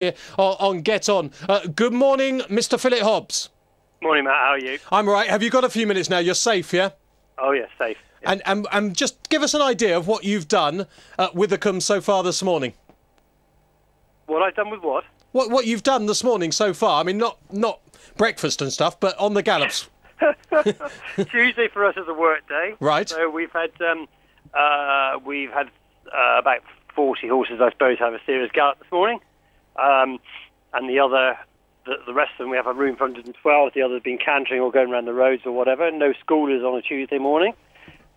Here on Get On. Good morning, Mr. Philip Hobbs. Morning, Matt. How are you? I'm all right. Have you got a few minutes now? You're safe, yeah? Oh, yes, safe. Yeah. And just give us an idea of what you've done at Withycombe so far this morning. What I've done with what? What you've done this morning so far. I mean, not breakfast and stuff, but on the gallops. Tuesday for us is a work day. Right. So we've had about 40 horses, I suppose, have a serious gallop this morning. And the rest of them, we have a room for 112. The others have been cantering or going around the roads or whatever. No schoolers on a Tuesday morning.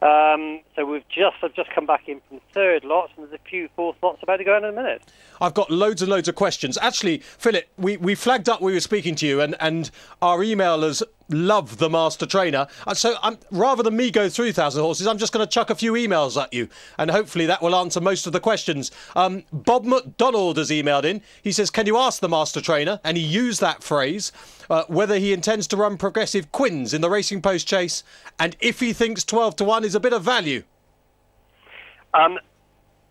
So I've just come back in from third lots, and there's a few fourth lots about to go in a minute. I've got loads and loads of questions. Actually, Philip, we flagged up we were speaking to you, and our emailers love the master trainer. So rather than me go through 1,000 horses, I'm just going to chuck a few emails at you, and hopefully that will answer most of the questions. Bob McDonald has emailed in. He says, can you ask the master trainer, and he used that phrase, whether he intends to run progressive Quins in the Racing Post Chase, and if he thinks 12 to 1 is a bit of value.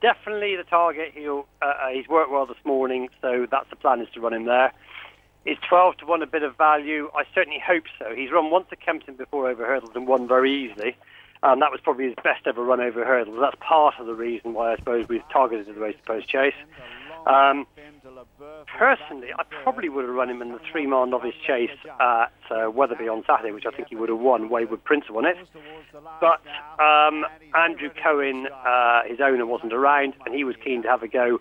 Definitely the target. He's worked well this morning, so that's the plan, is to run him there. Is 12 to 1 a bit of value? I certainly hope so. He's run once at Kempton before over hurdles and won very easily. That was probably his best ever run over hurdles. That's part of the reason why I suppose we've targeted the Racing Post Chase. Personally, I probably would have run him in the 3-mile novice chase at Wetherby on Saturday, which I think he would have won. Wayward Prince won it. But Andrew Cohen, his owner, wasn't around, and he was keen to have a go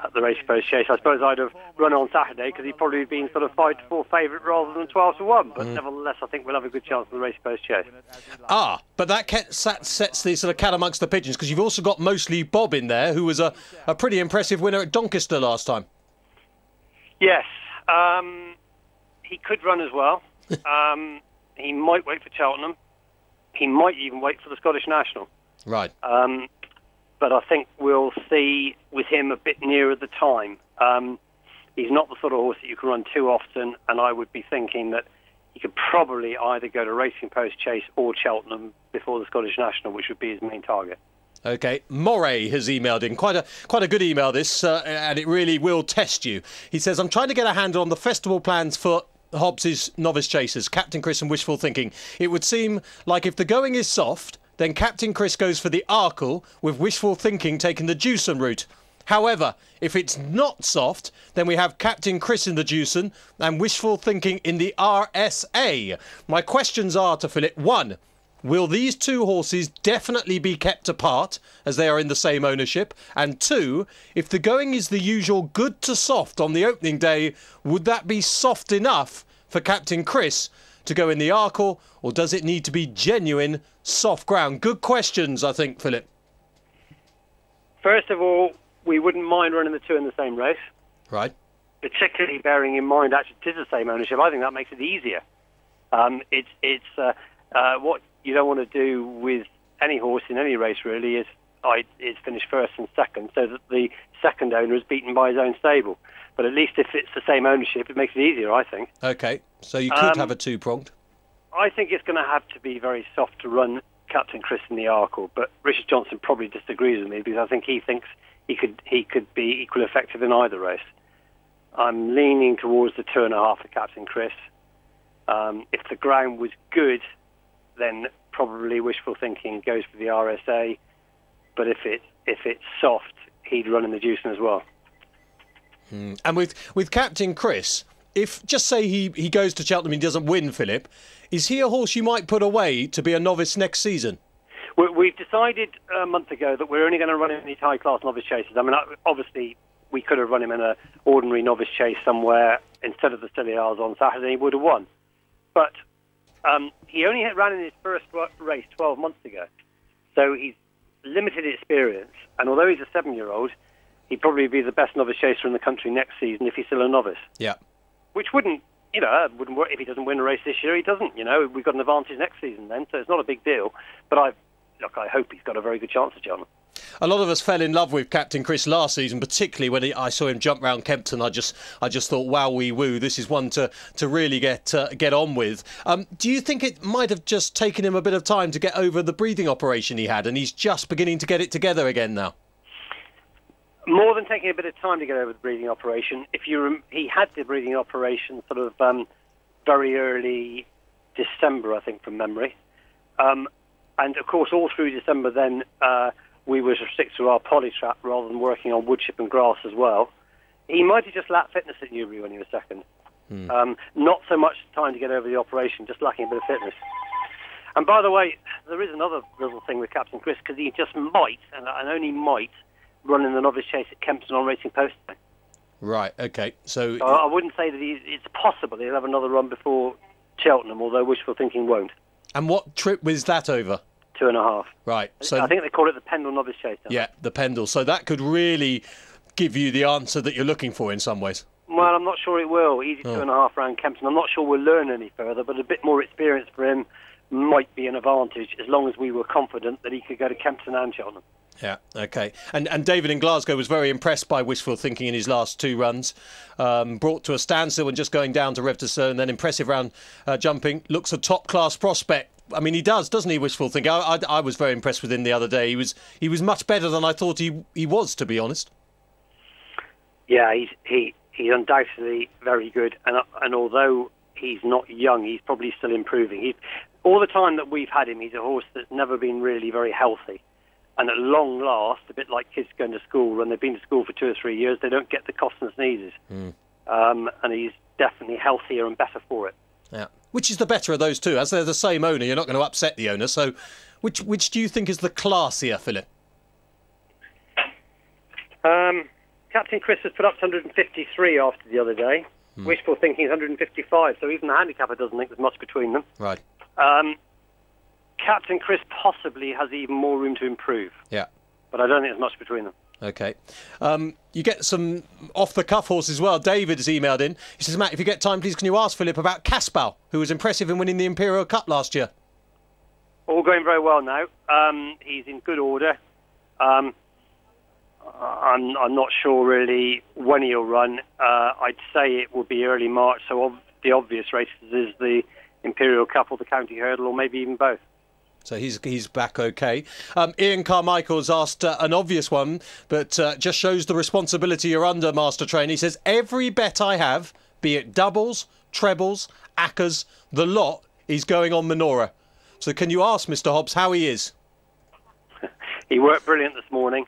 at the Racing Post Chase. I suppose I'd have run on Saturday because he'd probably been sort of 5 to 4 favourite rather than 12 to 1. But nevertheless, I think we'll have a good chance in the Racing Post Chase. But that sets the sort of cat amongst the pigeons, because you've also got Mostly Bob in there, who was a pretty impressive winner at Doncaster last time. Yes, he could run as well. He might wait for Cheltenham. He might even wait for the Scottish National. Right. But I think we'll see with him a bit nearer the time. He's not the sort of horse that you can run too often, and I would be thinking that he could probably either go to Racing Post Chase or Cheltenham before the Scottish National, which would be his main target. OK, Moray has emailed in. Quite a good email, this, and it really will test you. He says, I'm trying to get a handle on the festival plans for Hobbs's novice chasers, Captain Chris and Wishful Thinking. It would seem like if the going is soft, then Captain Chris goes for the Arkle, with Wishful Thinking taking the Jewson route. However, if it's not soft, then we have Captain Chris in the Jewson and Wishful Thinking in the RSA. My questions are to Philip. 1. Will these two horses definitely be kept apart, as they are in the same ownership? And 2, if the going is the usual good to soft on the opening day, would that be soft enough for Captain Chris to go in the Arkle, or does it need to be genuine soft ground? Good questions, I think, Philip. First of all, we wouldn't mind running the two in the same race. Right. Particularly bearing in mind, actually, it is the same ownership. I think that makes it easier. What you don't want to do with any horse in any race, really, is finish first and second, so that the second owner is beaten by his own stable. But at least if it's the same ownership, it makes it easier, I think. OK, so you could have a two-pronged. I think it's going to have to be very soft to run Captain Chris in the Arkle, but Richard Johnson probably disagrees with me, because I think he thinks he could be equally effective in either race. I'm leaning towards the 2.5 for Captain Chris. If the ground was good, then probably Wishful Thinking goes for the RSA. But if it's soft, he'd run in the Jewson as well. And with Captain Chris, if just say he goes to Cheltenham and he doesn't win, Philip, is he a horse you might put away to be a novice next season? We've decided a month ago that we're only going to run him in these high-class novice chases. I mean, obviously, we could have run him in an ordinary novice chase somewhere instead of the Silly Isles on Saturday. He would have won. But he only ran in his first race 12 months ago. So he's limited experience. And although he's a 7-year-old, he'd probably be the best novice chaser in the country next season if he's still a novice. Yeah. Which wouldn't work if he doesn't win a race this year. He doesn't, We've got an advantage next season then, so it's not a big deal. But I hope he's got a very good chance at Cheltenham. A lot of us fell in love with Captain Chris last season, particularly when I saw him jump round Kempton. I just thought, wow, wee woo, this is one to really get on with. Do you think it might have just taken him a bit of time to get over the breathing operation he had, and he's just beginning to get it together again now? More than taking a bit of time to get over the breathing operation, he had the breathing operation sort of very early December, I think, from memory. And, of course, all through December then we were to stick to our poly trap rather than working on wood chip and grass as well. He might have just lacked fitness at Newbury when he was second. Not so much time to get over the operation, just lacking a bit of fitness. And by the way, there is another little thing with Captain Chris, because he just might, and only might, run in the novice chase at Kempton on Racing Post. Right, okay. So I wouldn't say that it's possible he'll have another run before Cheltenham, although wishful thinking won't. And what trip was that over? 2.5. Right. So I think they call it the Pendle novice chase. Yeah, the Pendle. So that could really give you the answer that you're looking for in some ways. Well, I'm not sure it will. Easy 2.5 round Kempton. I'm not sure we'll learn any further, but a bit more experience for him might be an advantage, as long as we were confident that he could go to Kempton and Cheltenham. Yeah, okay. And David in Glasgow was very impressed by wishful thinking in his last 2 runs. Brought to a standstill and just going down to Rev to Cerne, then impressive round jumping. Looks a top-class prospect. I mean, he does, doesn't he, wishful thinking? I was very impressed with him the other day. He was much better than I thought he was, to be honest. Yeah, he's undoubtedly very good. And although he's not young, he's probably still improving. All the time that we've had him, he's a horse that's never been really very healthy. And at long last, a bit like kids going to school, when they've been to school for 2 or 3 years, they don't get the coughs and sneezes. And he's definitely healthier and better for it. Yeah. Which is the better of those two? As they're the same owner, you're not going to upset the owner. So which do you think is the classier, Philip? Captain Chris has put up to 153 after the other day. Wishful thinking is 155, so even the handicapper doesn't think there's much between them. Right. Captain Chris possibly has even more room to improve. Yeah. But I don't think there's much between them. Okay. You get some off-the-cuff horses as well. David has emailed in. He says, Matt, if you get time, please can you ask Philip about Caspal, who was impressive in winning the Imperial Cup last year? All going very well now. He's in good order. I'm not sure really when he'll run. I'd say it will be early March, so the obvious races is the Imperial Cup or the County Hurdle, or maybe even both. So he's back okay. Ian Carmichael's asked an obvious one, but just shows the responsibility you're under, Master Trainer. He says, every bet I have, be it doubles, trebles, accas, the lot is going on Menorah. So can you ask Mr. Hobbs how he is? He worked brilliant this morning.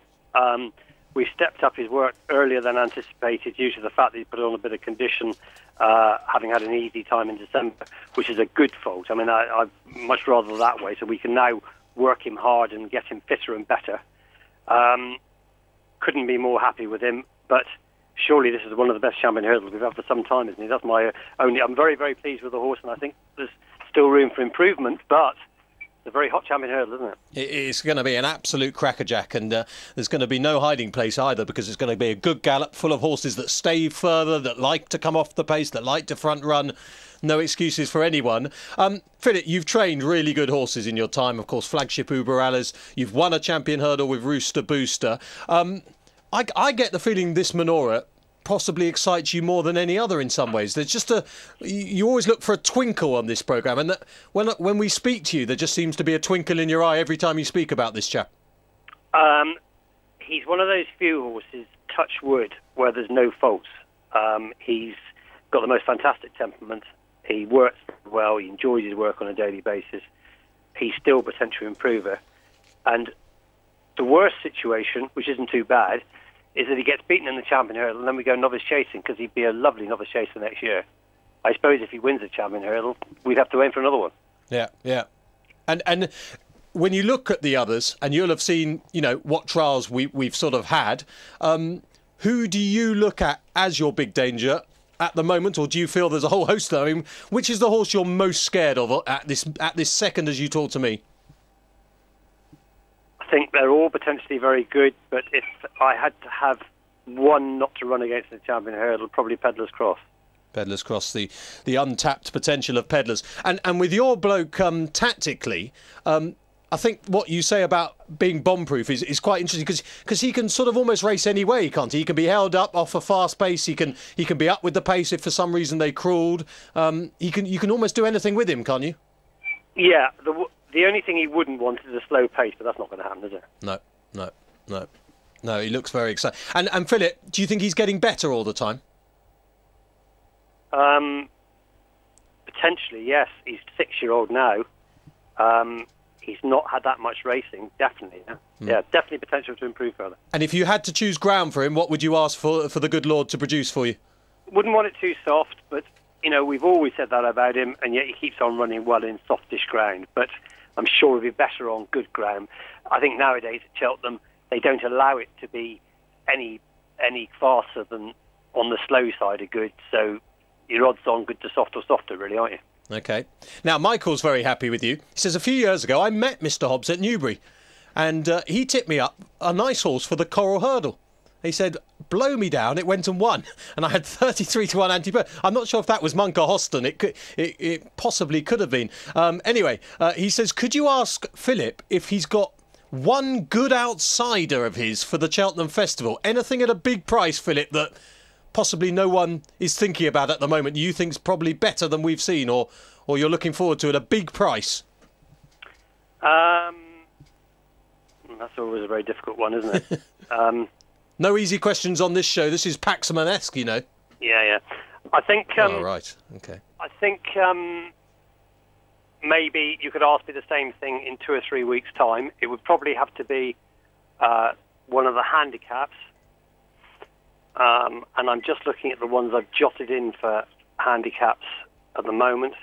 We stepped up his work earlier than anticipated due to the fact that he put on a bit of condition, having had an easy time in December, which is a good fault. I mean, I'd much rather that way, so we can now work him hard and get him fitter and better. Couldn't be more happy with him, but surely this is one of the best champion hurdles we've had for some time, isn't he? That's my only... I'm very, very pleased with the horse, and I think there's still room for improvement, but... It's a very hot champion hurdle, isn't it? It's going to be an absolute crackerjack, and there's going to be no hiding place either, because it's going to be a good gallop full of horses that stay further, that like to come off the pace, that like to front run. No excuses for anyone. Philip, you've trained really good horses in your time, of course, Flagship Uberallas. You've won a champion hurdle with Rooster Booster. I get the feeling this Menorah possibly excites you more than any other in some ways. There's just you always look for a twinkle on this programme, and that when we speak to you, there just seems to be a twinkle in your eye every time you speak about this chap. He's one of those few horses, touch wood, where there's no faults. He's got the most fantastic temperament. He works well. He enjoys his work on a daily basis. He's still a potential improver. And the worst situation, which isn't too bad, is that he gets beaten in the champion hurdle and then we go novice chasing, because he'd be a lovely novice chaser next year. I suppose if he wins the champion hurdle, we'd have to aim for another one. Yeah, yeah. And when you look at the others, and you'll have seen, you know, what trials we've sort of had, who do you look at as your big danger at the moment, or do you feel there's a whole host of them? I mean, which is the horse you're most scared of at this second as you talk to me? I think they're all potentially very good, but if I had to have one not to run against the champion hurdle, probably Pedlar's Cross. Pedlar's Cross, the untapped potential of Pedlar's. And with your bloke, tactically, I think what you say about being bomb-proof is quite interesting, because he can sort of almost race any way, can't he? He can be held up off a fast pace. He can be up with the pace if for some reason they crawled. You can almost do anything with him, can't you? Yeah. The only thing he wouldn't want is a slow pace, but that's not going to happen, is it? No. No, he looks very excited. And Philip, do you think he's getting better all the time? Potentially, yes. He's 6-year-old now. He's not had that much racing, definitely. Yeah, definitely potential to improve further. And if you had to choose ground for him, what would you ask for the good Lord to produce for you? Wouldn't want it too soft, but, you know, we've always said that about him, and yet he keeps on running well in softish ground. But I'm sure he'll be better on good ground. I think nowadays at Cheltenham, they don't allow it to be any faster than on the slow side of good, so your odds on good to soft or softer, really, aren't you? OK. Now, Michael's very happy with you. He says, a few years ago, I met Mr Hobbs at Newbury, and he tipped me up a nice horse for the Coral Hurdle. He said, blow me down, it went and won. And I had 33 to 1 anti-bird. I'm not sure if that was Munker Hoston. It possibly could have been. Anyway, he says, could you ask Philip if he's got one good outsider of his for the Cheltenham Festival? Anything at a big price, Philip, that possibly no one is thinking about at the moment, you think's probably better than we've seen, or you're looking forward to at a big price? That's always a very difficult one, isn't it? No easy questions on this show. This is Paxman-esque, you know. Yeah. I think... oh, right. OK. I think maybe you could ask me the same thing in 2 or 3 weeks' time. It would probably have to be one of the handicaps. And I'm just looking at the ones I've jotted in for handicaps at the moment.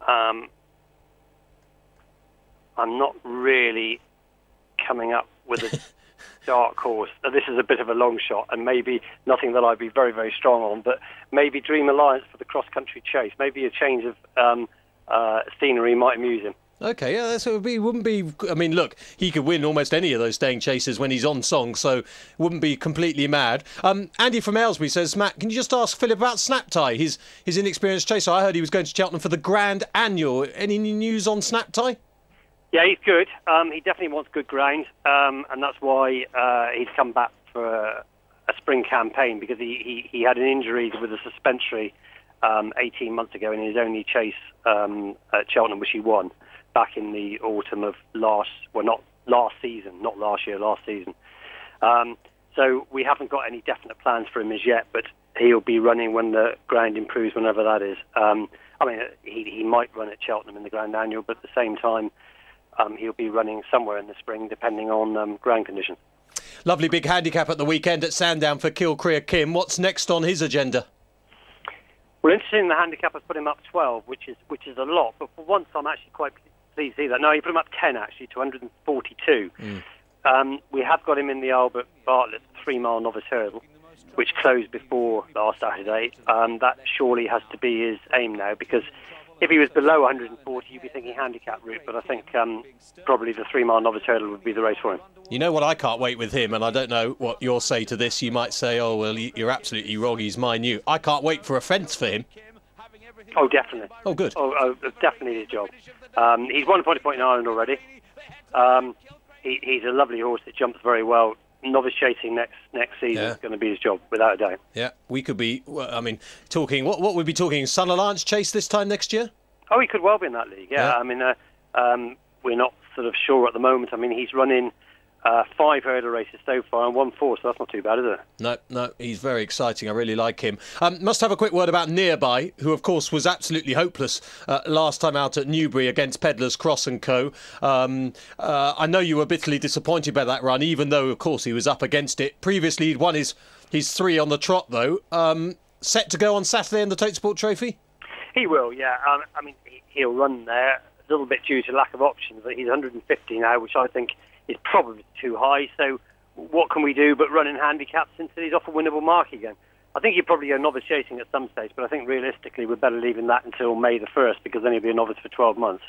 I'm not really coming up with a dark horse. Now, this is a bit of a long shot, and maybe nothing that I'd be very, very strong on, but maybe Dream Alliance for the cross-country chase. Maybe a change of scenery might amuse him. OK, yeah, wouldn't be... I mean, look, he could win almost any of those staying chases when he's on song, so wouldn't be completely mad. Andy from Aylesbury says, Matt, can you just ask Philip about Snaptie, his inexperienced chaser? I heard he was going to Cheltenham for the Grand Annual. Any news on Snaptie? Yeah, he's good. He definitely wants good ground, and that's why he's come back for a spring campaign, because he had an injury with a suspensory 18 months ago in his only chase at Cheltenham, which he won back in the autumn of last season. So we haven't got any definite plans for him as yet, but he'll be running when the ground improves, whenever that is. I mean, he might run at Cheltenham in the Grand Annual, but at the same time, he'll be running somewhere in the spring, depending on ground conditions. Lovely big handicap at the weekend at Sandown for Kilcreer Kim. What's next on his agenda? Well, interesting, the handicap has put him up 12, which is a lot, but for once I'm actually quite pleased to see that. No, he put him up 10, actually, to 142. We have got him in the Albert Bartlett 3-mile novice hurdle, which closed before last Saturday. That surely has to be his aim now, because if he was below 140, you'd be thinking handicap route, but I think probably the 3-mile novice hurdle would be the race for him. You know what I can't wait with him, and I don't know what you'll say to this. You might say, oh, well, you're absolutely wrong, he's my new. I can't wait for a fence for him. Oh, definitely. Oh, good. Oh, definitely his job. He's won a point in Ireland already. He's a lovely horse that jumps very well. Novice chasing next season is going to be his job, without a doubt. Yeah, we could be, talking, what would we be talking, Sun Alliance chase this time next year? Oh, he could well be in that league, yeah. I mean, we're not sort of sure at the moment. I mean, he's running 5 hurdle races so far and 1 4, so that's not too bad, is it? No, he's very exciting. I really like him. Must have a quick word about Nearby, who, of course, was absolutely hopeless last time out at Newbury against Pedlar's Cross and Co. I know you were bitterly disappointed by that run, even though, of course, he was up against it. Previously, he'd won his 3 on the trot, though. Set to go on Saturday in the Tote Sport Trophy? He will, yeah. I mean, he'll run there, a little bit due to lack of options. He's 150 now, which I think is probably too high. So what can we do but run in handicaps until he's off a winnable mark again? I think he'll probably go novice chasing at some stage, but I think realistically we're better leaving that until May the 1st, because then he'll be a novice for 12 months.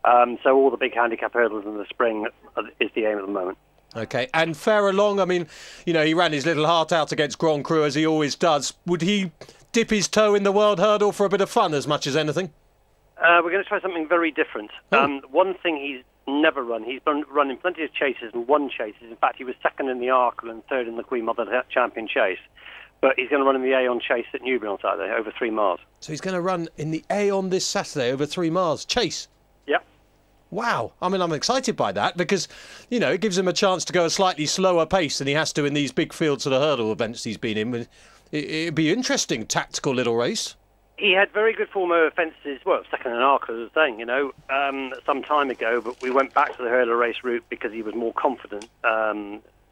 So all the big handicap hurdles in the spring is the aim at the moment. OK, and fair along, I mean, you know, he ran his little heart out against Grand Cru, as he always does. Would he dip his toe in the world hurdle for a bit of fun as much as anything? We're going to try something very different. One thing he's never run, he's been running plenty of chases and won chases. In fact, he was 2nd in the Arkle and 3rd in the Queen Mother Champion chase. But he's going to run in the Aon chase at Newbury on Saturday, over 3 miles. So he's going to run in the Aon this Saturday over 3 miles. Chase? Yep. Wow. I mean, I'm excited by that because, you know, it gives him a chance to go a slightly slower pace than he has to in these big fields of the hurdle events he's been in. It'd be interesting, tactical little race. He had very good form over fences, well, second in arc, as I was saying, you know, some time ago, but we went back to the hurdle race route because he was more confident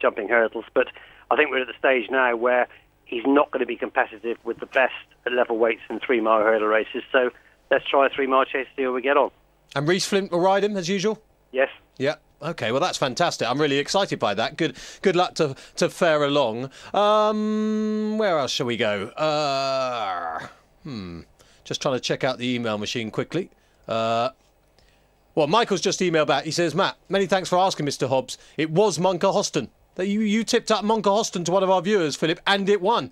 jumping hurdles. But I think we're at the stage now where he's not going to be competitive with the best at level weights in 3-mile hurdle races. So let's try a 3-mile chase to see how we get on. And Reece Flint will ride him, as usual? Yes. Yeah. OK, well, that's fantastic. I'm really excited by that. Good luck to fare along. Where else shall we go? Just trying to check out the email machine quickly. Well, Michael's just emailed back. He says, Matt, many thanks for asking, Mr. Hobbs. It was Monka Hoston. You tipped up Monka Hoston to one of our viewers, Philip, and it won.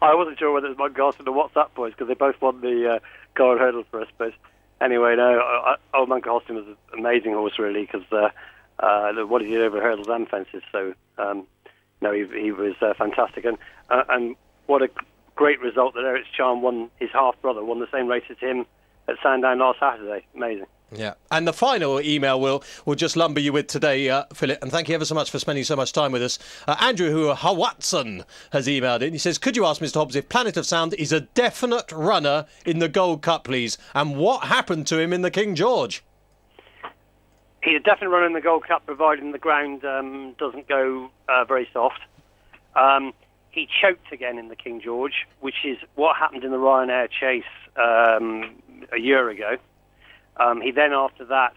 I wasn't sure whether it was Monka Hoston or WhatsApp boys because they both won the gold hurdle for us. But anyway, no, Monka Hoston was an amazing horse, really, because what he did over hurdles and fences. So, no, he was fantastic. And what a great result that Eric's Charm won, his half-brother, won the same race as him at Sandown last Saturday. Amazing. Yeah. And the final email we'll just lumber you with today, Philip, and thank you ever so much for spending so much time with us. Andrew Hawatson has emailed in. He says, could you ask Mr. Hobbs if Planet of Sound is a definite runner in the Gold Cup, please? And what happened to him in the King George? He's a definite runner in the Gold Cup, providing the ground doesn't go very soft. He choked again in the King George, which is what happened in the Ryanair chase a year ago. He then, after that,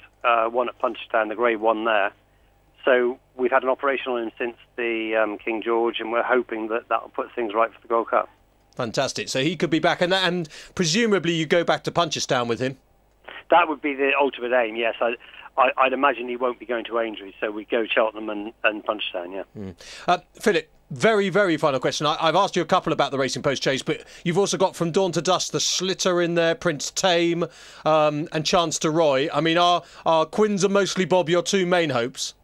won at Punchestown, the Grade 1 there. So we've had an operation on him since the King George, and we're hoping that will put things right for the Gold Cup. Fantastic. So he could be back, and presumably you go back to Punchestown with him? That would be the ultimate aim, yes. I'd imagine he won't be going to Aintree, so we go Cheltenham and Punchestown, yeah. Philip, very, very final question. I've asked you a couple about the Racing Post Chase, but you've also got From Dawn to Dusk, the Slitter in there, Prince Tame, and Chance to Roy. I mean, are Quins and Mostly Bob your two main hopes?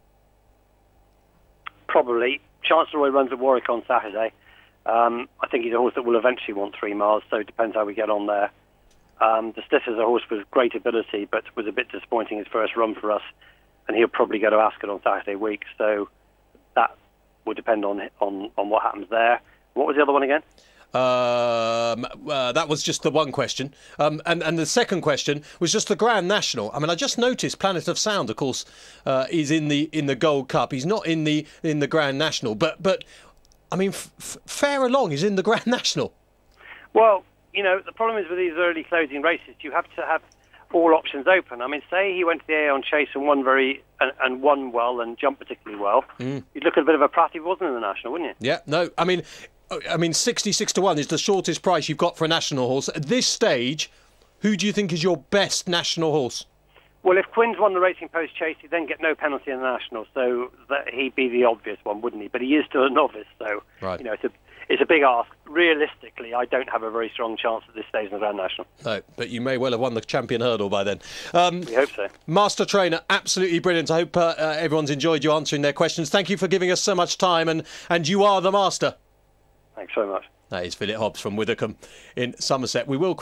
Probably. Chance to Roy runs at Warwick on Saturday. I think he's a horse that will eventually want 3 miles, so it depends how we get on there. The Slitter's a horse with great ability, but was a bit disappointing his first run for us, and he'll probably go to Ascot on Saturday week, so that will depend on what happens there. What was the other one again? That was just the one question. And the second question was just the Grand National. I mean, I just noticed Planet of Sound, of course, is in the Gold Cup. He's not in the Grand National, but I mean, Fare Along is in the Grand National. Well, you know, the problem is with these early closing races, you have to have all options open. I mean, say he went to the Aeon Chase and won won well and jumped particularly well. You'd look at a bit of a prat if he wasn't in the National, wouldn't you? Yeah, no, I mean 66 to 1 is the shortest price you've got for a National horse. At this stage, who do you think is your best National horse? Well, if Quins won the Racing Post Chase, he'd then get no penalty in the National, so he'd be the obvious one, wouldn't he? But he is still a novice, so right. You know, it's a big ask. Realistically, I don't have a very strong chance at this stage in the Grand National. No, but you may well have won the Champion Hurdle by then. We hope so. Master Trainer, absolutely brilliant. I hope everyone's enjoyed you answering their questions. Thank you for giving us so much time, and you are the master. Thanks very much. That is Philip Hobbs from Withycombe in Somerset. We will